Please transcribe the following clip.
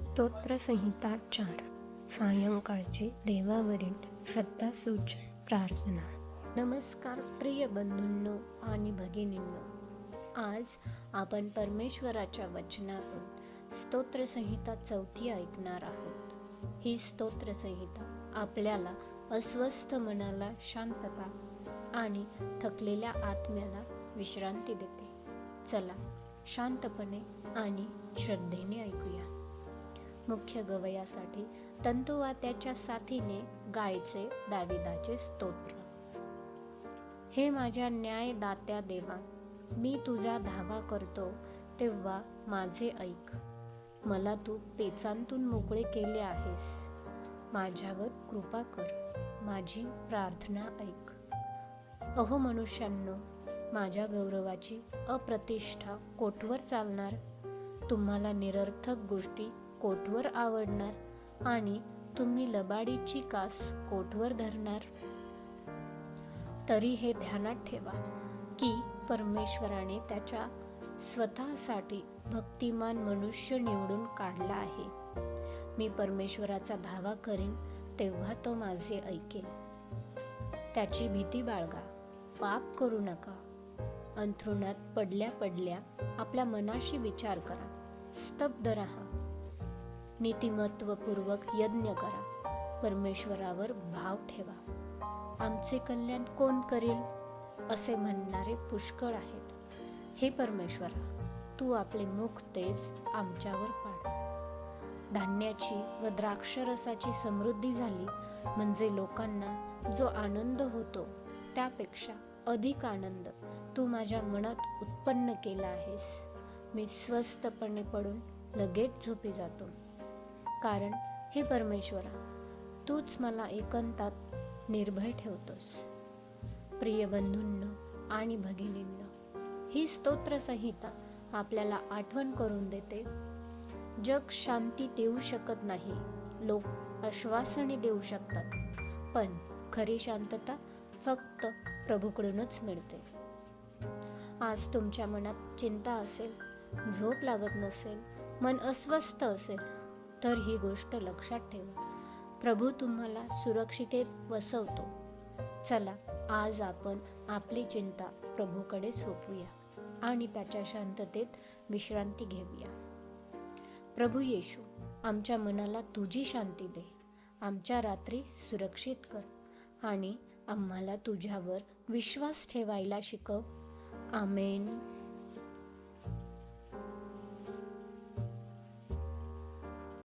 स्तोत्रसंहिता 4. सायंकाळची देवावरील श्रद्धासूचक प्रार्थना. नमस्कार प्रिय बंधूंनो आणि भगिनींनो, आज आपण परमेश्वराच्या वचनातून स्तोत्रसंहिता 4 ऐकणार आहोत. ही स्तोत्रसंहिता आपल्याला अस्वस्थ मनाला शांतता आणि थकलेल्या आत्म्याला विश्रांती देते. चला शांतपणे आणि श्रद्धेने ऐकूया. मुख्य गवयासाठी तंतुवाद्याच्या साथीने गायचे दाविदाचे स्तोत्र. हे माझ्या न्यायदात्या देवा, मी तुझा धावा करतो तेव्हा माझे ऐक. मला तू पेचांतून मोकळे केले आहेस. माझ्यावर कृपा कर, माझी प्रार्थना ऐक. अहो मनुष्यांनो, माझ्या गौरवाची अप्रतिष्ठा कोठवर चालणार? तुम्हाला निरर्थक गोष्टी कोठवर आवडणार आणि तुम्ही लबाडीची कास कोठवर धरणार? तरी हे ध्यानात ठेवा की परमेश्वराने त्याच्या स्वतःसाठी भक्तिमान मनुष्य निवडून काढला आहे. मी परमेश्वराचा धावा करीन तेव्हा तो माझे ऐकेल. त्याची भीती बाळगा, पाप करू नका. अंथरुणात पडल्या पडल्या आपल्या मनाशी विचार करा. स्तब्ध राहा. नीतिमत्वपूर्वक यज्ञ करा. परमेश्वरावर भाव ठेवा. आमचे कल्याण कोण करेल असे म्हणणारे पुष्कळ आहेत. हे परमेश्वरा, तू आपले मुख तेज आमच्यावर पाड. धान्याची व द्राक्षरसाची समृद्धी झाली म्हणजे लोकांना जो आनंद होतो त्यापेक्षा अधिक आनंद तू माझ्या मनात उत्पन्न केला आहेस. मी स्वस्थपणे पडून लगेच झोपी जातो, कारण हे परमेश्वरा, तूच मला एकांतात निर्भय ठेवतोस. प्रिय बंधूंनो आणि भगिनींनो, ही स्तोत्रसंहिता आपल्याला आठवण करून देते, जग शांती देऊ शकत नाही. लोक आश्वासने देऊ शकतात, पण खरी शांतता फक्त प्रभूकडूनच मिळते. आज तुमच्या मनात चिंता असेल, झोप लागत नसेल, मन अस्वस्थ असेल, तर ही गोष्ट लक्षात ठेवा, प्रभू तुम्हाला सुरक्षितेत वसवतो. चला आज आपण आपली चिंता प्रभूकडे सोपवूया आणि त्याच्या शांततेत विश्रांती घेऊया. प्रभू येशू, आमच्या मनाला तुझी शांती दे. आमच्या रात्री सुरक्षित कर आणि आम्हाला तुझ्यावर विश्वास ठेवायला शिकव. आमेन.